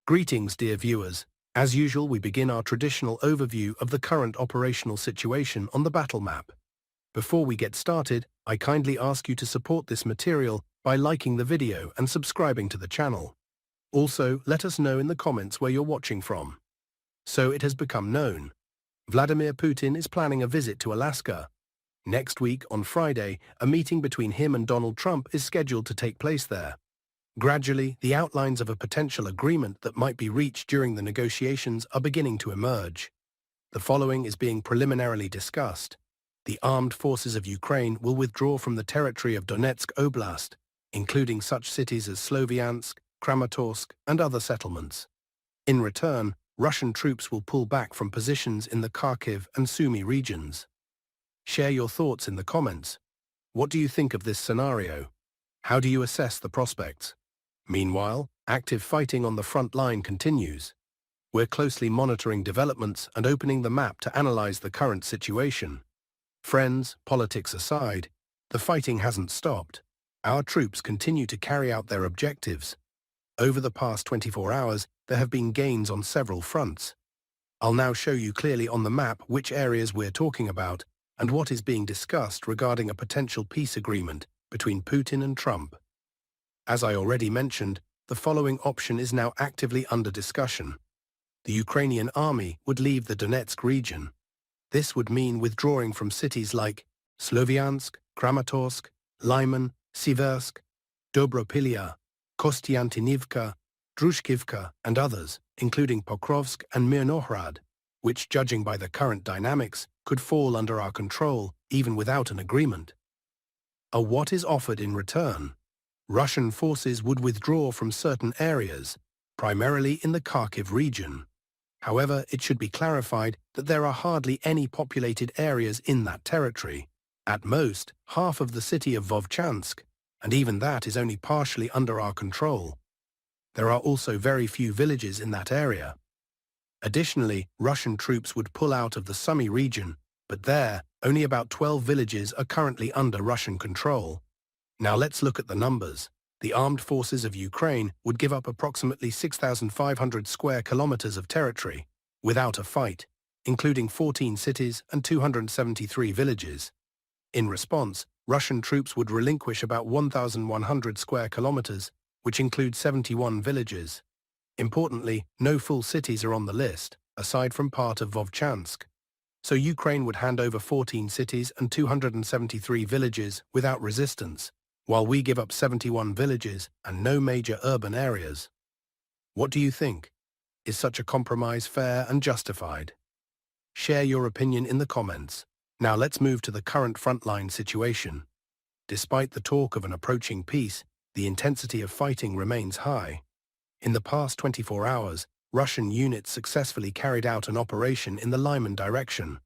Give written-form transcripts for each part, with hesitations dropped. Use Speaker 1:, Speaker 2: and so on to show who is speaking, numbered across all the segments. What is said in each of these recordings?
Speaker 1: Greetings, dear viewers. As usual, we begin our traditional overview of the current operational situation on the battle map. Before we get started, I kindly ask you to support this material by liking the video and subscribing to the channel. Also, let us know in the comments where you're watching from. So it has become known. Vladimir Putin is planning a visit to Alaska. Next week, on Friday, a meeting between him and Donald Trump is scheduled to take place there. Gradually, the outlines of a potential agreement that might be reached during the negotiations are beginning to emerge. The following is being preliminarily discussed. The armed forces of Ukraine will withdraw from the territory of Donetsk Oblast, including such cities as Sloviansk, Kramatorsk, and other settlements. In return, Russian troops will pull back from positions in the Kharkiv and Sumy regions. Share your thoughts in the comments. What do you think of this scenario? How do you assess the prospects? Meanwhile, active fighting on the front line continues. We're closely monitoring developments and opening the map to analyze the current situation. Friends, politics aside, the fighting hasn't stopped. Our troops continue to carry out their objectives. Over the past 24 hours, there have been gains on several fronts. I'll now show you clearly on the map which areas we're talking about and what is being discussed regarding a potential peace agreement between Putin and Trump. As I already mentioned, the following option is now actively under discussion. The Ukrainian army would leave the Donetsk region. This would mean withdrawing from cities like Sloviansk, Kramatorsk, Lyman, Siversk, Dobropilya, Kostiantynivka, Drushkivka, and others, including Pokrovsk and Mirnohrad, which, judging by the current dynamics, could fall under our control even without an agreement. What is offered in return? Russian forces would withdraw from certain areas, primarily in the Kharkiv region. However, it should be clarified that there are hardly any populated areas in that territory. At most, half of the city of Vovchansk, and even that is only partially under our control. There are also very few villages in that area. Additionally, Russian troops would pull out of the Sumy region, but there, only about 12 villages are currently under Russian control. Now let's look at the numbers. The armed forces of Ukraine would give up approximately 6,500 square kilometers of territory, without a fight, including 14 cities and 273 villages. In response, Russian troops would relinquish about 1,100 square kilometers, which includes 71 villages. Importantly, no full cities are on the list, aside from part of Vovchansk. So Ukraine would hand over 14 cities and 273 villages without resistance, while we give up 71 villages and no major urban areas. What do you think? Is such a compromise fair and justified? Share your opinion in the comments. Now let's move to the current frontline situation. Despite the talk of an approaching peace, the intensity of fighting remains high. In the past 24 hours, Russian units successfully carried out an operation in the Lyman direction.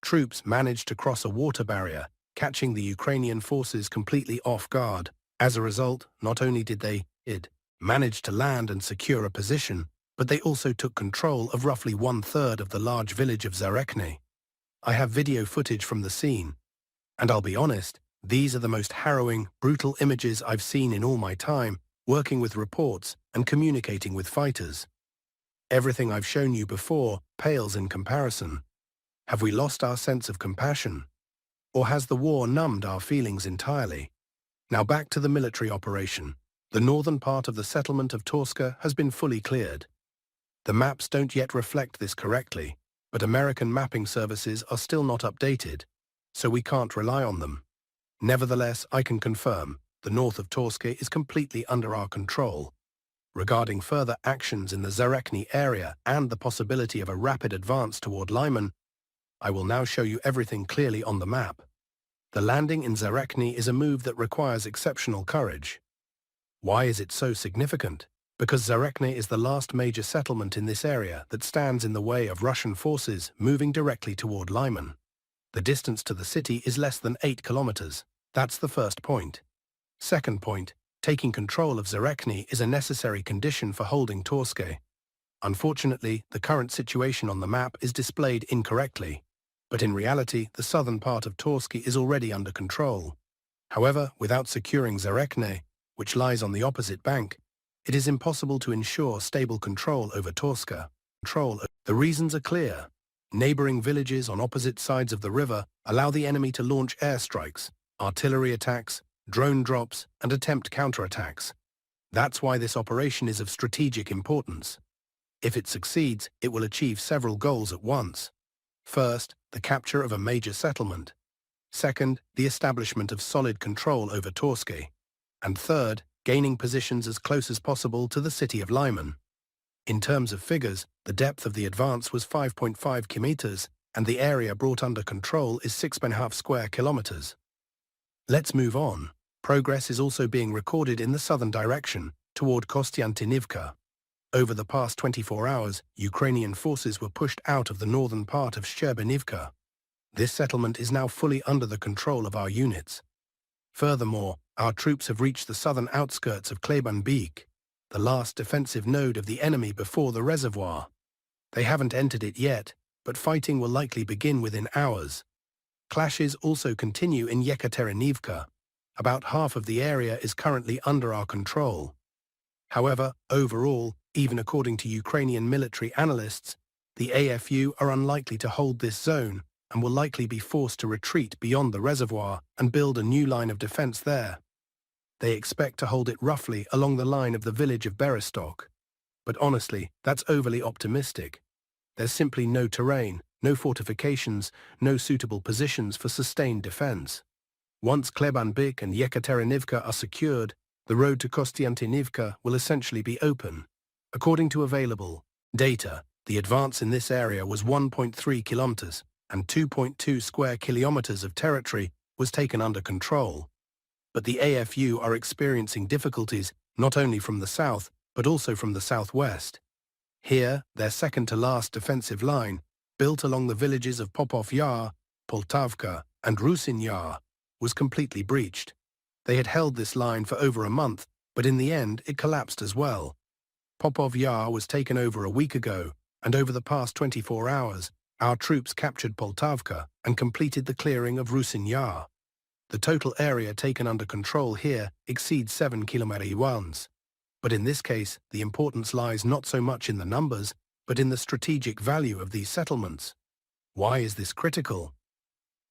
Speaker 1: Troops managed to cross a water barrier, catching the Ukrainian forces completely off guard. As a result, not only did they manage to land and secure a position, but they also took control of roughly 1/3 of the large village of Zarekne. I have video footage from the scene, and I'll be honest, these are the most harrowing, brutal images I've seen in all my time, working with reports and communicating with fighters. Everything I've shown you before pales in comparison. Have we lost our sense of compassion? Or has the war numbed our feelings entirely? Now back to the military operation. The northern part of the settlement of Torska has been fully cleared. The maps don't yet reflect this correctly, but American mapping services are still not updated, so we can't rely on them. Nevertheless, I can confirm the north of Torska is completely under our control. Regarding further actions in the Zarekne area and the possibility of a rapid advance toward Lyman, I will now show you everything clearly on the map. The landing in Zarekne is a move that requires exceptional courage. Why is it so significant? Because Zarekne is the last major settlement in this area that stands in the way of Russian forces moving directly toward Lyman. The distance to the city is less than 8 kilometers. That's the first point. Second point, taking control of Zarekne is a necessary condition for holding Torske. Unfortunately, the current situation on the map is displayed incorrectly, but in reality, the southern part of Torske is already under control. However, without securing Zarekne, which lies on the opposite bank, it is impossible to ensure stable control over Torska. The reasons are clear. Neighboring villages on opposite sides of the river allow the enemy to launch airstrikes, artillery attacks, drone drops, and attempt counterattacks. That's why this operation is of strategic importance. If it succeeds, it will achieve several goals at once. First, the capture of a major settlement. Second, the establishment of solid control over Torske. And third, gaining positions as close as possible to the city of Lyman. In terms of figures, the depth of the advance was 5.5 kilometers, and the area brought under control is 6.5 square kilometers. Let's move on. Progress is also being recorded in the southern direction, toward Kostiantynivka. Over the past 24 hours, Ukrainian forces were pushed out of the northern part of Shcherbinivka. This settlement is now fully under the control of our units. Furthermore, our troops have reached the southern outskirts of Klebanbek, the last defensive node of the enemy before the reservoir. They haven't entered it yet, but fighting will likely begin within hours. Clashes also continue in Yekaterinivka. About half of the area is currently under our control. However, overall, even according to Ukrainian military analysts, the AFU are unlikely to hold this zone and will likely be forced to retreat beyond the reservoir and build a new line of defense there. They expect to hold it roughly along the line of the village of Berestok. But honestly, that's overly optimistic. There's simply no terrain, no fortifications, no suitable positions for sustained defense. Once Klebanbek and Yekaterinivka are secured, the road to Kostiantynivka will essentially be open. According to available data, the advance in this area was 1.3 kilometers, and 2.2 square kilometers of territory was taken under control. But the AFU are experiencing difficulties not only from the south, but also from the southwest. Here, their second-to-last defensive line, built along the villages of Popov Yar, Poltavka, and Rusin Yar, was completely breached. They had held this line for over a month, but in the end it collapsed as well. Popov Yar was taken over a week ago, and over the past 24 hours, our troops captured Poltavka and completed the clearing of Rusin Yar. The total area taken under control here exceeds 7 km². But in this case, the importance lies not so much in the numbers, but in the strategic value of these settlements. Why is this critical?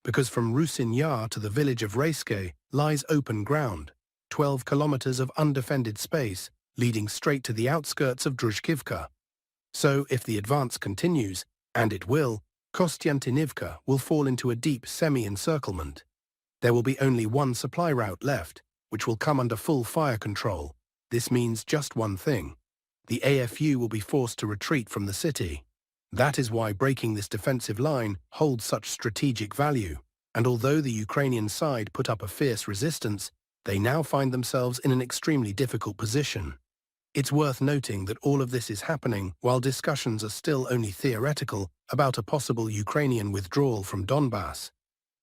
Speaker 1: Because from Rusin Yar to the village of Raiske lies open ground, 12 kilometers of undefended space, leading straight to the outskirts of Druzhkivka. So if the advance continues, and it will, Kostiantynivka will fall into a deep semi-encirclement. There will be only one supply route left, which will come under full fire control. This means just one thing. The AFU will be forced to retreat from the city. That is why breaking this defensive line holds such strategic value. And although the Ukrainian side put up a fierce resistance, they now find themselves in an extremely difficult position. It's worth noting that all of this is happening while discussions are still only theoretical about a possible Ukrainian withdrawal from Donbass.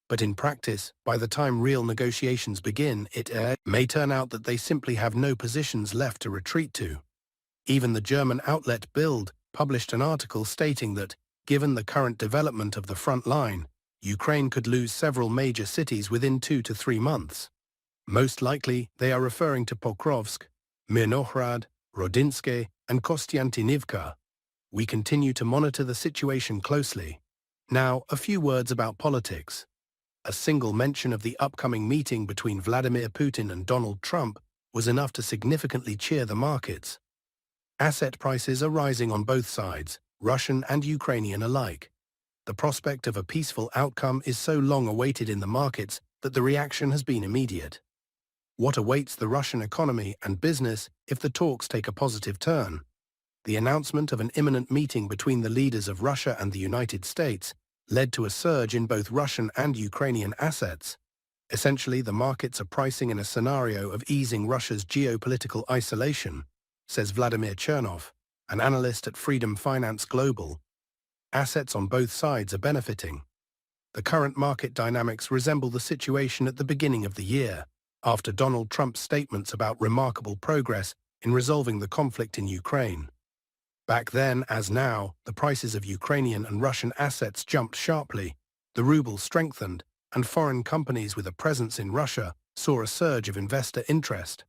Speaker 1: But in practice, by the time real negotiations begin, it may turn out that they simply have no positions left to retreat to. Even the German outlet Bild published an article stating that, given the current development of the front line, Ukraine could lose several major cities within 2 to 3 months. Most likely, they are referring to Pokrovsk, Mirnohrad, Rodinske, and Kostiantynivka. We continue to monitor the situation closely. Now, a few words about politics. A single mention of the upcoming meeting between Vladimir Putin and Donald Trump was enough to significantly cheer the markets. Asset prices are rising on both sides, Russian and Ukrainian alike. The prospect of a peaceful outcome is so long awaited in the markets that the reaction has been immediate. What awaits the Russian economy and business if the talks take a positive turn? The announcement of an imminent meeting between the leaders of Russia and the United States led to a surge in both Russian and Ukrainian assets. Essentially, the markets are pricing in a scenario of easing Russia's geopolitical isolation, says Vladimir Chernov, an analyst at Freedom Finance Global. Assets on both sides are benefiting. The current market dynamics resemble the situation at the beginning of the year, after Donald Trump's statements about remarkable progress in resolving the conflict in Ukraine. Back then, as now, the prices of Ukrainian and Russian assets jumped sharply, the ruble strengthened, and foreign companies with a presence in Russia saw a surge of investor interest.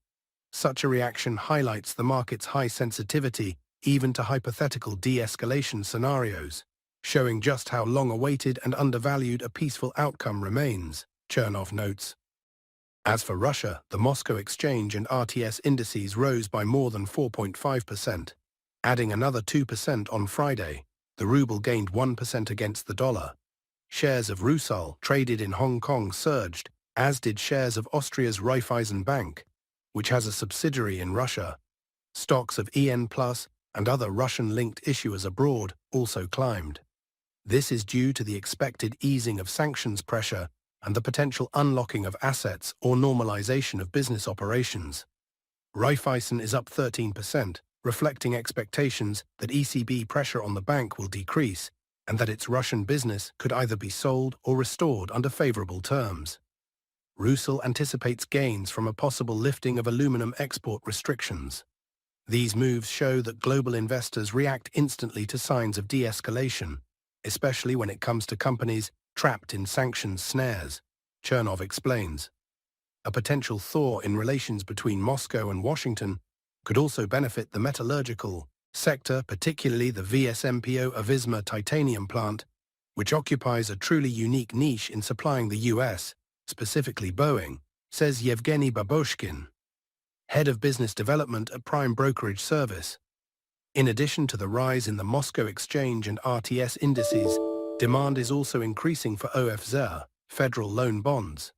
Speaker 1: Such a reaction highlights the market's high sensitivity even to hypothetical de-escalation scenarios, showing just how long-awaited and undervalued a peaceful outcome remains, Chernov notes. As for Russia, the Moscow Exchange and RTS indices rose by more than 4.5%, adding another 2% on Friday. The ruble gained 1% against the dollar. Shares of Rusal traded in Hong Kong surged, as did shares of Austria's Raiffeisen Bank, which has a subsidiary in Russia. Stocks of EN Plus and other Russian-linked issuers abroad also climbed. This is due to the expected easing of sanctions pressure and the potential unlocking of assets or normalization of business operations. Raiffeisen is up 13%, reflecting expectations that ECB pressure on the bank will decrease and that its Russian business could either be sold or restored under favorable terms. Rusal anticipates gains from a possible lifting of aluminum export restrictions. These moves show that global investors react instantly to signs of de-escalation, especially when it comes to companies trapped in sanctions snares, Chernov explains. A potential thaw in relations between Moscow and Washington could also benefit the metallurgical sector, particularly the VSMPO Avisma titanium plant, which occupies a truly unique niche in supplying the U.S., specifically Boeing, says Yevgeny Babushkin, head of business development at Prime Brokerage Service. In addition to the rise in the Moscow Exchange and RTS indices, demand is also increasing for OFZ, federal loan bonds.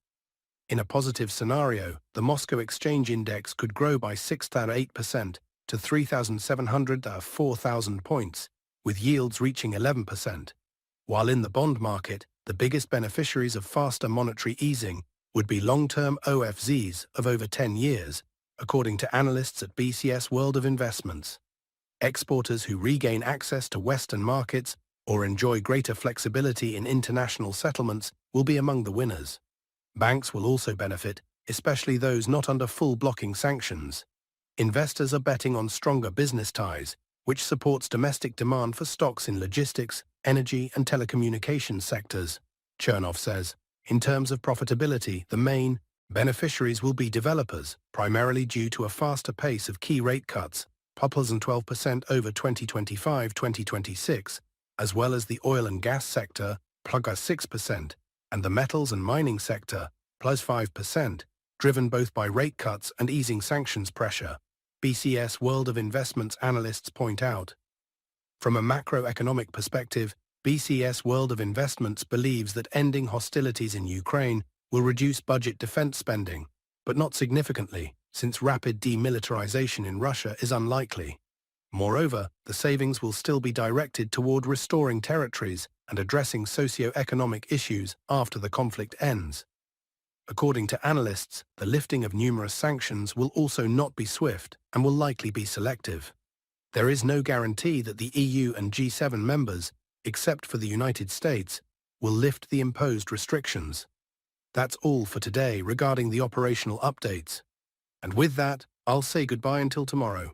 Speaker 1: In a positive scenario, the Moscow Exchange Index could grow by 6.8% to 3,700 to 4,000 points, with yields reaching 11%. While in the bond market, the biggest beneficiaries of faster monetary easing would be long-term OFZs of over 10 years, according to analysts at BCS World of Investments. Exporters who regain access to Western markets or enjoy greater flexibility in international settlements will be among the winners. Banks will also benefit, especially those not under full blocking sanctions. Investors are betting on stronger business ties, which supports domestic demand for stocks in logistics, energy and telecommunications sectors, Chernov says. In terms of profitability, the main beneficiaries will be developers, primarily due to a faster pace of key rate cuts, plus 12% over 2025-2026, as well as the oil and gas sector, plus 6%, and the metals and mining sector, plus 5%, driven both by rate cuts and easing sanctions pressure, BCS World of Investments analysts point out. From a macroeconomic perspective, BCS World of Investments believes that ending hostilities in Ukraine will reduce budget defense spending, but not significantly, since rapid demilitarization in Russia is unlikely. Moreover, the savings will still be directed toward restoring territories and addressing socio-economic issues after the conflict ends. According to analysts, the lifting of numerous sanctions will also not be swift and will likely be selective. There is no guarantee that the EU and G7 members, except for the United States, will lift the imposed restrictions. That's all for today regarding the operational updates. And with that, I'll say goodbye until tomorrow.